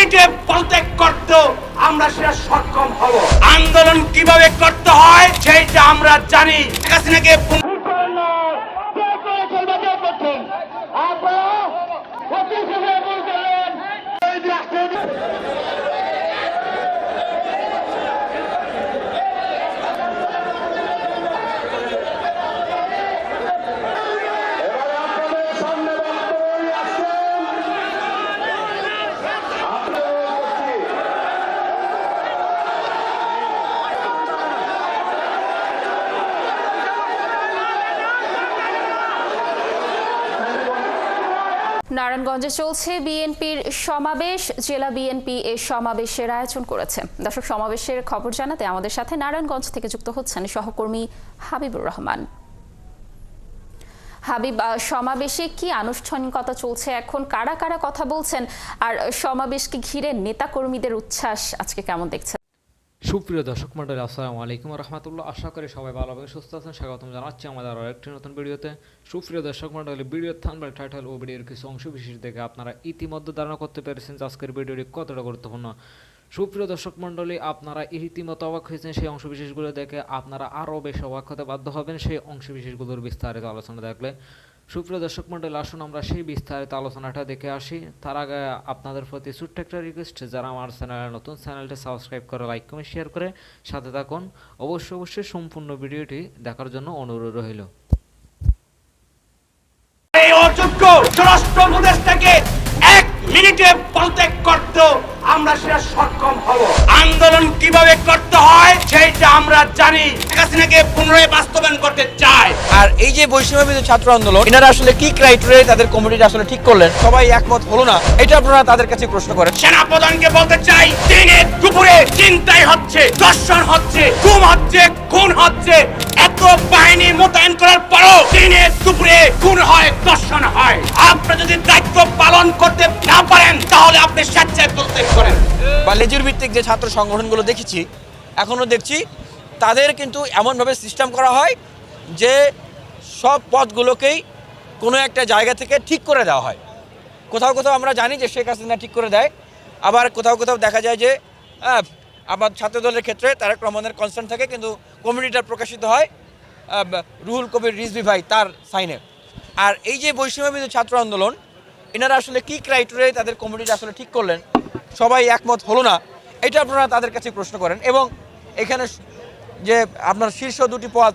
মিনিটে পদত্যাগ করতে আমরা সেটা সক্ষম হব। আন্দোলন কিভাবে করতে হয় সেইটা আমরা জানি। হাসিনাকে নারায়ণগঞ্জে চলছে বিএনপির সমাবেশ। জেলা বিএনপি এই সমাবেশের আয়োজন করেছে। দর্শক, সমাবেশের খবর জানাতে আমাদের সাথে নারায়ণগঞ্জ থেকে যুক্ত হচ্ছেন সহকর্মী হাবিবুর রহমান। হাবিব, সমাবেশে কি আনুষ্ঠানিকতা চলছে এখন, কারা কারা কথা বলছেন, আর সমাবেশকে ঘিরে নেতাকর্মীদের উচ্ছ্বাস আজকে কেমন দেখছেন? সুপ্রিয় দর্শক মণ্ডলী, আসসালামু আলাইকুম রহমতুল্লাহ। আশা করি সবাই ভালো এবং সুস্থ আছেন। স্বাগতম জানাচ্ছি আমাদের আরও একটি নতুন ভিডিওতে। সুপ্রিয় দর্শক মণ্ডলী, ভিডিওর থাম্বনেল, টাইটেল ও ভিডিওর কিছু অংশ বিশেষ দেখে আপনারা ইতিমধ্যে ধারণা করতে পেরেছেন যে আজকের ভিডিওটি কতটা গুরুত্বপূর্ণ। সুপ্রিয় দর্শক মণ্ডলী, আপনারা রীতিমতো অবাক হয়েছেন সেই অংশ বিশেষগুলো দেখে। আপনারা আরও বেশ অবাক হতে বাধ্য হবেন সেই অংশ বিশেষগুলোর বিস্তারিত আলোচনা দেখলে। সুপ্রিয় দর্শক মণ্ডলী, আসুন আমরা সেই বিস্তারিত আলোচনাটা দেখে আসি। তার আগে আপনাদের প্রতি ছোট্ট একটা রিকোয়েস্ট, যারা আমার চ্যানেলে নতুন, চ্যানেলটি সাবস্ক্রাইব করে, লাইক, কমেন্ট, শেয়ার করে সাথে থাকুন। অবশ্যই সম্পূর্ণ ভিডিওটি দেখার জন্য অনুরোধ রইল। এই অযোগ্য স্বরাষ্ট্র উপদেষ্টাকে 1 মিনিটে পদত্যাগ করতে আমরা সেটা সক্ষম হব। আন্দোলন কিভাবে করতে হয় সেইটা আমরা জানি। হাসিনাকে পুনরায় বাস্তবায়ন করতে চাই। আর এই যে বৈষম্য ছাত্র আন্দোলন, এনারা আসলে কি ক্রাইটেরিয়ায় তাদের কমিটিটা আসলে ঠিক করলেন, সবাই একমত হলো না, এটা আপনারা তাদের কাছে প্রশ্ন করেন। সেনাপ্রধানকে বলতে চাই, দিনে দুপুরে চিন্তাই হচ্ছে, দর্শন হচ্ছে, গুম হচ্ছে, খুন হচ্ছে। এত বাহিনী মোতায়েন করার পরও দিনে দুপুরে খুন হয়, দর্শন হয়। আপনি যদি দায়িত্ব পালন করতে না পারেন তাহলে আপনি স্বেচ্ছায় পদত্যাগ করেন। বা লেজুর ভিত্তিক যে ছাত্র সংগঠনগুলো দেখেছি, এখনো দেখছি, তাদের কিন্তু এমনভাবে সিস্টেম করা হয় যে সব পদগুলোকেই কোনো একটা জায়গা থেকে ঠিক করে দেওয়া হয়। কোথাও কোথাও আমরা জানি যে শেখ হাসিনা ঠিক করে দেয়, আবার কোথাও কোথাও দেখা যায় যে আবার ছাত্রদলের ক্ষেত্রে তারেক রহমানের কনসার্ন থাকে, কিন্তু কমিটিটা প্রকাশিত হয় রুহুল কবির রিজভী ভাই তার সাইনে। আর এই যে বৈষম্য ছাত্র আন্দোলন, এনারা আসলে কি ক্রাইটেরিয়ায় তাদের কমিটিটা আসলে ঠিক করলেন, সবাই একমত হলো না, এটা আপনারা তাদের কাছে প্রশ্ন করেন। এবং এখানে যে আপনার শীর্ষ 2টি পদ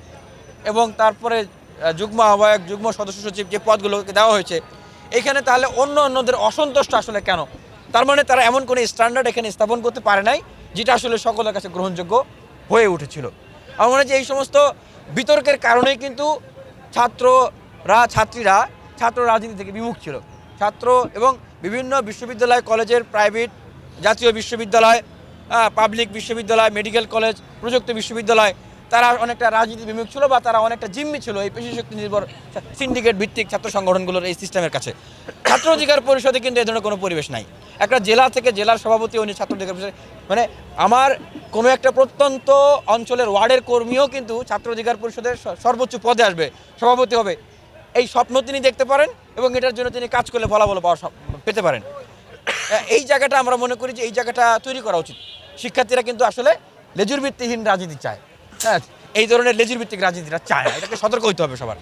এবং তারপরে যুগ্ম আহ্বায়ক, যুগ্ম সদস্য সচিব যে পদগুলোকে দেওয়া হয়েছে, এখানে তাহলে অন্যদের অসন্তুষ্ট আসলে কেন? তার মানে তারা এমন কোনো স্ট্যান্ডার্ড এখানে স্থাপন করতে পারে নাই যেটা আসলে সকলের কাছে গ্রহণযোগ্য হয়ে উঠেছিল। আমার মনে হয় যে এই সমস্ত বিতর্কের কারণেই কিন্তু ছাত্রীরা ছাত্র রাজনীতি থেকে বিমুখ ছিল। ছাত্র এবং বিভিন্ন বিশ্ববিদ্যালয়, কলেজের, প্রাইভেট, জাতীয় বিশ্ববিদ্যালয়, পাবলিক বিশ্ববিদ্যালয়, মেডিকেল কলেজ, প্রযুক্তি বিশ্ববিদ্যালয়, তারা অনেকটা রাজনীতি বিমুখ ছিল বা তারা অনেকটা জিম্মি ছিল এই পেশি শক্তি নির্ভর সিন্ডিকেট ভিত্তিক ছাত্র সংগঠনগুলোর এই সিস্টেমের কাছে। ছাত্র অধিকার পরিষদে কিন্তু এ ধরনের কোনো পরিবেশ নাই। একটা জেলা থেকে জেলার সভাপতি উনি ছাত্র অধিকার পরিষদ, মানে আমার কোনো একটা প্রত্যন্ত অঞ্চলের ওয়ার্ডের কর্মীও কিন্তু ছাত্র অধিকার পরিষদের সর্বোচ্চ পদে আসবে, সভাপতি হবে, এই স্বপ্ন তিনি দেখতে পারেন এবং এটার জন্য তিনি কাজ করলে ফলাফল পেতে পারেন। এই জায়গাটা আমরা মনে করি যে এই জায়গাটা তৈরি করা উচিত। শিক্ষার্থীরা কিন্তু আসলে লেজুর ভিত্তিহীন রাজনীতি চায়, হ্যাঁ, এই ধরনের লেজুর ভিত্তিক রাজনীতিটা চায় না। এটাকে সতর্ক হইতে হবে সবার।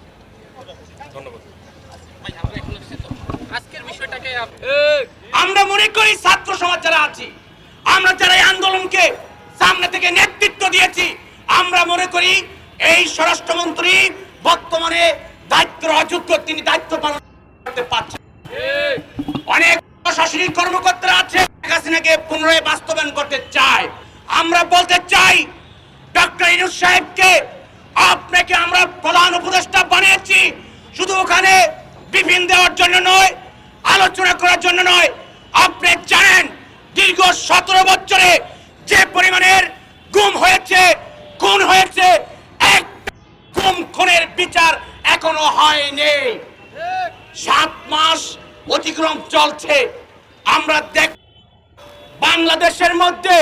ধন্যবাদ। আমরা মনে করি ছাত্র সমাজ যারা আছি, আমরা যারা এই আন্দোলনকে সামনে থেকে নেতৃত্ব দিয়েছি, আমরা মনে করি এই স্বরাষ্ট্রমন্ত্রী বর্তমানে দায়িত্বের অযোগ্য, তিনি দায়িত্ব পালন করতে পারছেন। অনেক প্রশাসনিক কর্মকর্তারা আছে হাসিনাকে পুনরায় বাস্তবায়ন করতে চায়। আমরা বলতে চাই ডক্টর ইউনূস সাহেবকে, আপনাকে আমরা প্রধান উপদেষ্টা বানিয়েছি শুধু ওখানে ব্রিফিং দেওয়ার জন্য নয়, আলোচনা করার জন্য নয়। আপনি জানেন দীর্ঘ 17 বছরে যে পরিমাণের গুম হয়েছে, খুন হয়েছে, এক গুম খুনের বিচার এখনো হয়নি। 7 মাস অতিক্রম চলছে। আমরা দেখ বাংলাদেশের মধ্যে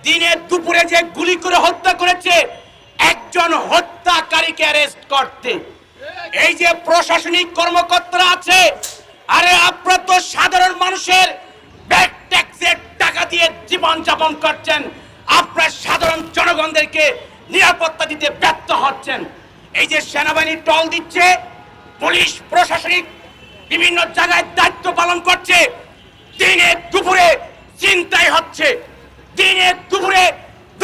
দিনে দুপুরে যে গুলি করে হত্যা করেছে, একজন হত্যাকারীকে অ্যারেস্ট করতে এই যে প্রশাসনিক কর্মকর্তারা আছে, আরে আপনারা তো সাধারণ মানুষের ব্যাক ট্যাক্সের দমন করছেন, আপনার সাধারণ জনগণদেরকে নিরাপত্তা দিতে ব্যর্থ হচ্ছেন। এই যে সেনাবাহিনী টল দিচ্ছে, পুলিশ প্রশাসনিক বিভিন্ন জায়গায় দায়িত্ব পালন করছে, দিনে দুপুরে চিন্তাই হচ্ছে, দিনে দুপুরে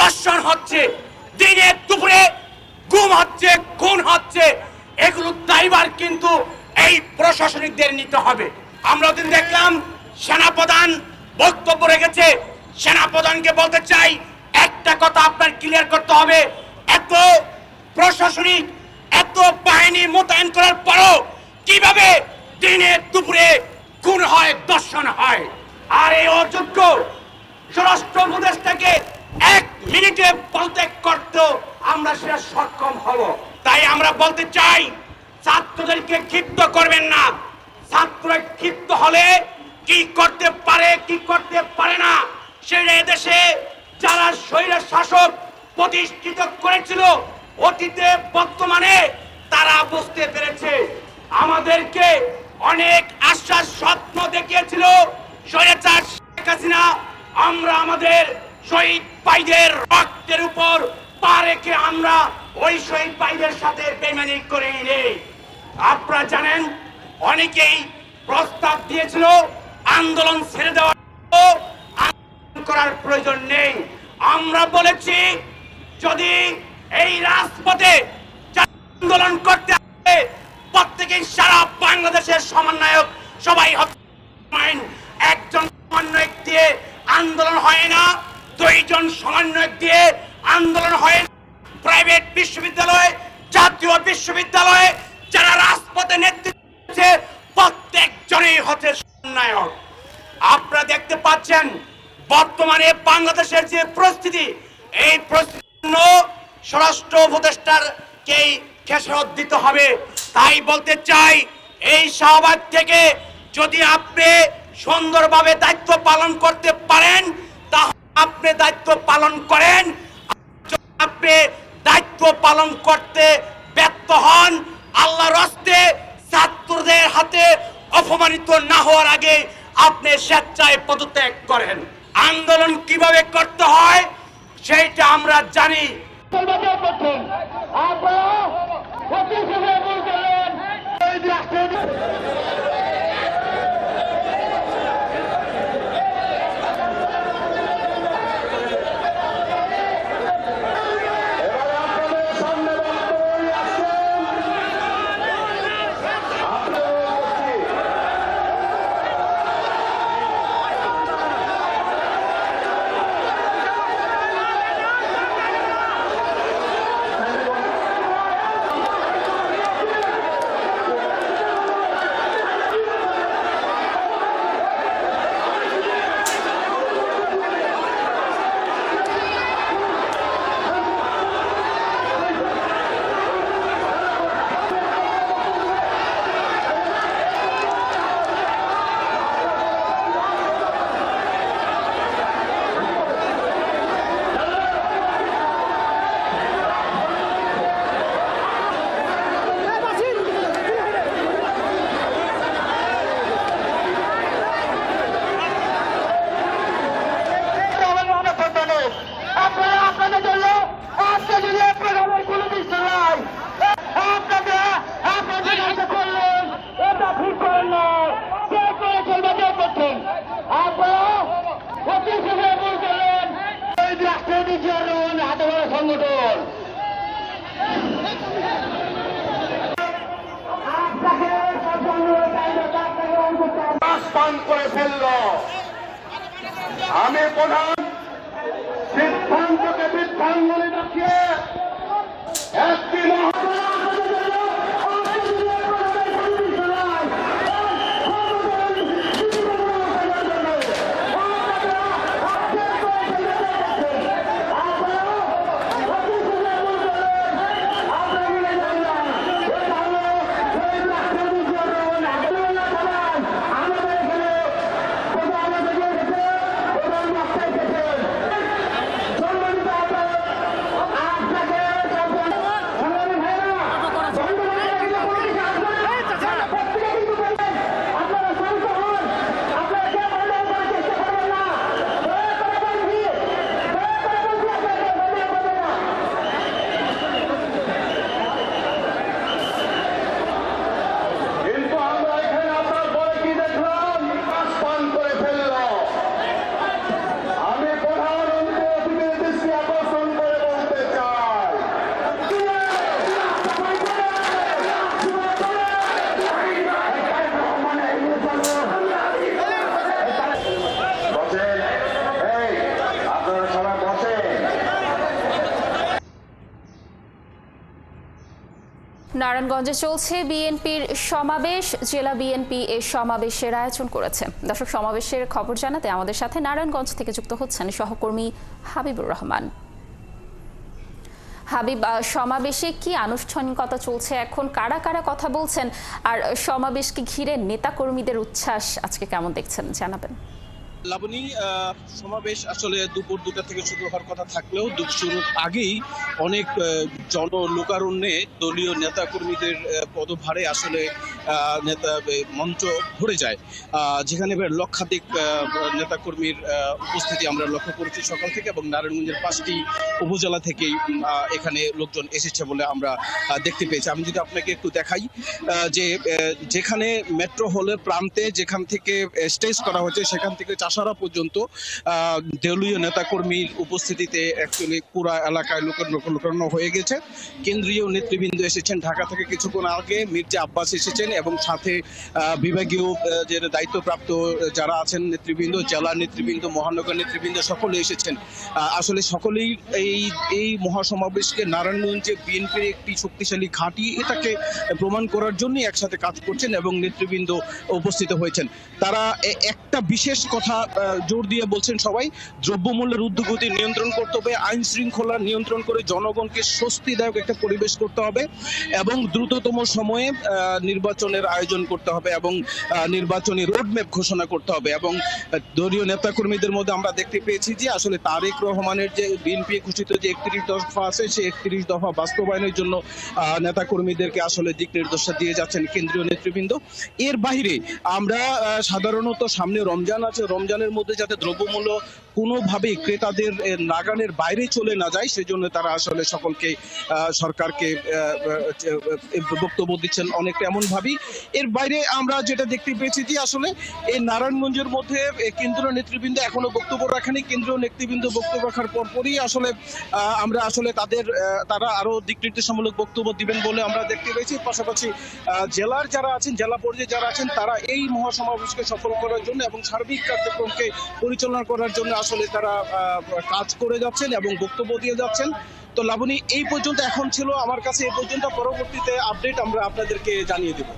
দর্শন হচ্ছে, দিনে দুপুরে গুম হচ্ছে, খুন হচ্ছে, এগুলো দায়ভার কিন্তু এই প্রশাসনিকদের নিতে হবে। আমরা ওদিন দেখলাম সেনাপ্রধান বক্তব্য রেখেছে। সেনাপ্রধানকে বলতে চাই, একটা কথা আপনার ক্লিয়ার করতে হবে, এত প্রশাসনিক এত বাহিনী মোতায়েন করার পরও কিভাবে দিনে দুপুরে খুন হয়, দর্শন হয়? আর এই অযোগ্য স্বরাষ্ট্র উপদেষ্টাকে 1 মিনিটে পদত্যাগ করতে আমরা সেটা সক্ষম হব। তাই আমরা বলতে চাই, ছাত্রদেরকে ক্ষিপ্ত করবেন না। ছাত্র ক্ষিপ্ত হলে কি করতে পারে কি করতে পারে না সেটা দেশে যারা স্বৈর শাসক প্রতিষ্ঠিত করেছিল অতীতে বর্তমানে তারা বুঝতে পেরেছে। আমাদেরকে অনেক আশ্বাস স্বপ্ন দেখিয়েছিল স্বৈরাচার শেখ হাসিনা। আমরা আমাদের শহীদ ভাইদের রক্তের উপর পা রেখে আমরা ওই শহীদ ভাইদের সাথে বেইমানি করে নেই। আপনারা জানেন, অনেকেই প্রস্তাব দিয়েছিল আন্দোলন ছেড়ে দেওয়ার, আন্দোলন করার প্রয়োজন নেই। আমরা বলেছি, যদি এই রাজপথে আন্দোলন করতে হবে, প্রত্যেকেই সারা বাংলাদেশের সমন্বয়ক সবাই একজন সমন্বয়ক দিয়ে আন্দোলন হয় না, 2 জন সমন্বয়ক দিয়ে আন্দোলন হয় না। প্রাইভেট বিশ্ববিদ্যালয়, জাতীয় বিশ্ববিদ্যালয়ে যারা রাজপথে নেতৃত্ব দিচ্ছে প্রত্যেকজনই হচ্ছে সমন্বয়ক। আপনারা দেখতে পাচ্ছেন বর্তমানে বাংলাদেশের যে পরিস্থিতি, এই পরিস্থিতির জন্য স্বরাষ্ট্র উপদেষ্টারকেই খেসারত দিতে হবে। তাই বলতে চাই, এই শাহবাগ থেকে যদি আপনি সুন্দরভাবে দায়িত্ব পালন করতে পারেন তাহলে আপনি দায়িত্ব পালন করেন। আপনি দায়িত্ব পালন করতে ব্যর্থ হন, আল্লাহর রাস্তে ছাত্রদের হাতে অপমানিত না হওয়ার আগে আপনি স্বেচ্ছায় পদত্যাগ করেন। আন্দোলন কিভাবে করতে হয় সেইটা আমরা জানি। আমি প্রধান সিদ্ধান্তকে বৃদ্ধাঙ্গুলি দেখিয়ে একটি নারায়ণগঞ্জে চলছে বিএনপির সমাবেশ। জেলা বিএনপি এই সমাবেশের আয়োজন করেছে। দর্শক, সমাবেশের খবর জানাতে আমাদের সাথে নারায়ণগঞ্জ থেকে যুক্ত হচ্ছেন সহকর্মী হাবিবুর রহমান। হাবিব, সমাবেশে কি আনুষ্ঠানিকতা চলছে এখন, কারা কারা কথা বলছেন, আর সমাবেশকে ঘিরে নেতাকর্মীদের উচ্ছ্বাস আজকে কেমন দেখছেন জানাবেন। লাবণী, সমাবেশ আসলে দুপুর 2টা থেকে শুরু হওয়ার কথা থাকলেও শুরুর আগেই অনেক লোকারণ্যে দলীয় নেতাকর্মীদের পদভারে আসলে মঞ্চ ভরে যায়, যেখানে লক্ষাধিক নেতাকর্মীর উপস্থিতি আমরা লক্ষ্য করেছি সকাল থেকে, এবং নারায়ণগঞ্জের 5টি উপজেলা থেকেই এখানে লোকজন এসেছে বলে আমরা দেখতে পেয়েছি। আমি যদি আপনাকে একটু দেখাই যে যেখানে মেট্রো হলের প্রান্তে যেখান থেকে স্টেজ করা হয়েছে সেখান থেকে চাষারা পর্যন্ত দলীয় নেতাকর্মীর উপস্থিতিতে অ্যাকচুয়ালি পুরা এলাকায় লোকারণ্য হয়ে গেছে। কেন্দ্রীয় নেতৃবৃন্দ এসেছেন ঢাকা থেকে কিছুক্ষণ আগে, মির্জা আব্বাস এসেছেন এবং সাথে বিভাগীয় যে দায়িত্বপ্রাপ্ত যারা আছেন নেতৃবৃন্দ, জেলা নেতৃবৃন্দ, মহানগর নেতৃবৃন্দ সকলে এসেছেন। আসলে সকলেই এই মহাসমাবেশকে নারায়ণগঞ্জে বিএনপির একটি শক্তিশালী ঘাঁটি এটাকে প্রমাণ করার জন্য একসাথে কাজ করছেন এবং নেতৃবৃন্দ উপস্থিত হয়েছেন। তারা একটা বিশেষ কথা জোর দিয়ে বলছেন সবাই, দ্রব্যমূল্যের ঊর্ধ্বগতি নিয়ন্ত্রণ করতে হবে, আইন শৃঙ্খলা নিয়ন্ত্রণ করে জনগণকে স্বস্তিদায়ক একটা পরিবেশ করতে হবে এবং দ্রুততম সময়ে নির্বাচনের আয়োজন করতে হবে এবং নির্বাচনী রোডম্যাপ ঘোষণা করতে হবে। এবং দলীয় নেতাকর্মীদের মধ্যে আমরা দেখতে পেয়েছি যে আসলে তারেক রহমানের যে বিএনপি ঘোষিত যে 31 দফা আছে সেই 31 দফা বাস্তবায়নের জন্য নেতাকর্মীদেরকে আসলে দিক নির্দেশনা দিয়ে যাচ্ছেন কেন্দ্রীয় নেতৃবৃন্দ। এর বাইরে আমরা সাধারণত সামনে রমজান আছে, রমজানের মধ্যে যাতে দ্রব্যমূল্য কোনোভাবেই ক্রেতাদের নাগালের বাইরে চলে না যায় সেজন্য তারা আসলে সকলকে সরকারকে বক্তব্য দিচ্ছেন অনেকটা এমন ভাবেই। এর বাইরে আমরা যেটা দেখতে পেয়েছি যে আসলে এই নারায়ণগঞ্জের মধ্যে কেন্দ্রীয় নেতৃবৃন্দ এখনো বক্তব্য রাখেনি। কেন্দ্রীয় নেতৃবৃন্দ বক্তব্য রাখার পরপরই আসলে আমরা আসলে তারা আরো দিক নির্দেশামূলক বক্তব্য দিবেন বলে আমরা দেখতে পেয়েছি। পাশাপাশি জেলার যারা আছেন, জেলা পর্যায়ে যারা আছেন, তারা এই মহাসমাবেশকে সফল করার জন্য এবং সার্বিক কার্যক্রমকে পরিচালনা করার জন্য আসলে তারা কাজ করে যাচ্ছেন এবং বক্তব্য দিয়ে যাচ্ছেন। তো লাবণী, এই পর্যন্ত এখন ছিল আমার কাছে, এই পর্যন্ত। পরবর্তীতে আপডেট আমরা আপনাদেরকে জানিয়ে দেব।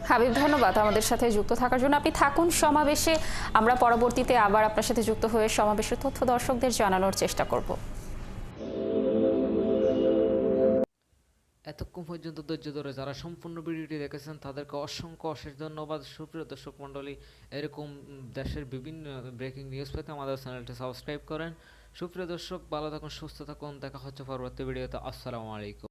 হাবিব, ধন্যবাদ আমাদের সাথে যুক্ত থাকার জন্য। আপনি থাকুন সমাবেশে, আমরা পরবর্তীতে আবার আপনার সাথে যুক্ত হয়ে সমাবেশের তথ্য দর্শকদের জানানোর চেষ্টা করব। এতক্ষণ পর্যন্ত ধৈর্য ধরে যারা সম্পূর্ণ ভিডিওটি দেখেছেন তাদেরকে অসংখ্য অশেষ ধন্যবাদ। সুপ্রিয় দর্শক মণ্ডলী, এরকম দেশের বিভিন্ন ব্রেকিং নিউজ পেতে আমাদের চ্যানেলটি সাবস্ক্রাইব করেন। সুপ্রিয় দর্শক, ভালো থাকুন, সুস্থ থাকুন, দেখা হচ্ছে পরবর্তী ভিডিওতে। আসসালামু আলাইকুম।